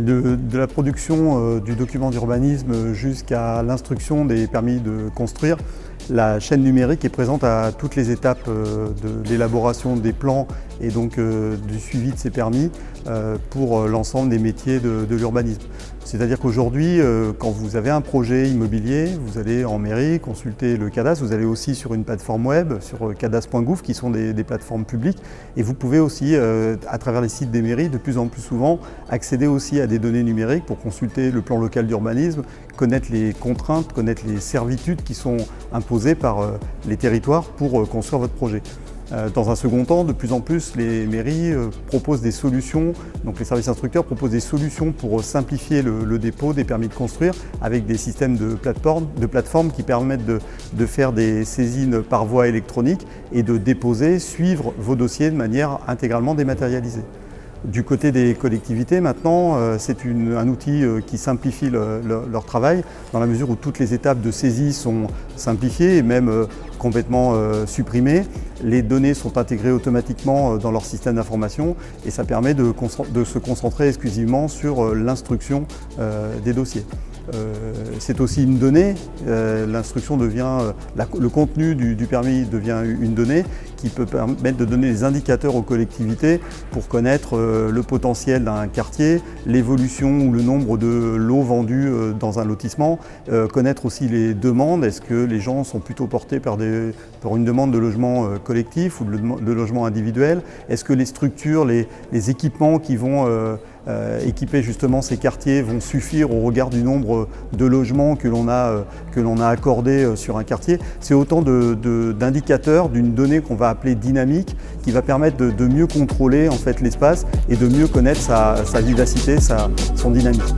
De la production du document d'urbanisme jusqu'à l'instruction des permis de construire, la chaîne numérique est présente à toutes les étapes de l'élaboration des plans et donc du suivi de ces permis pour l'ensemble des métiers de l'urbanisme. C'est-à-dire qu'aujourd'hui, quand vous avez un projet immobilier, vous allez en mairie consulter le cadastre, vous allez aussi sur une plateforme web, sur cadastre.gouv, qui sont des plateformes publiques, et vous pouvez aussi, à travers les sites des mairies, de plus en plus souvent, accéder aussi à des données numériques pour consulter le plan local d'urbanisme, connaître les contraintes, connaître les servitudes qui sont imposées par les territoires pour construire votre projet. Dans un second temps, de plus en plus, les mairies proposent des solutions, donc les services instructeurs proposent des solutions pour simplifier le dépôt des permis de construire avec des systèmes de plateformes qui permettent de faire des saisines par voie électronique et de déposer, suivre vos dossiers de manière intégralement dématérialisée. Du côté des collectivités, maintenant, c'est un outil qui simplifie leur travail, dans la mesure où toutes les étapes de saisie sont simplifiées et même complètement supprimées. Les données sont intégrées automatiquement dans leur système d'information et ça permet de se concentrer exclusivement sur l'instruction des dossiers. C'est aussi une donnée, l'instruction devient, le contenu du permis devient une donnée qui peut permettre de donner des indicateurs aux collectivités pour connaître le potentiel d'un quartier, l'évolution ou le nombre de lots vendus dans un lotissement, connaître aussi les demandes, est-ce que les gens sont plutôt portés par une demande de logement collectif ou de logement individuel, est-ce que les structures, les équipements qui vont équiper justement ces quartiers vont suffire au regard du nombre de logements que l'on a accordés sur un quartier. C'est autant d'indicateurs d'une donnée qu'on va appeler dynamique qui va permettre de mieux contrôler en fait l'espace et de mieux connaître sa vivacité, son dynamisme.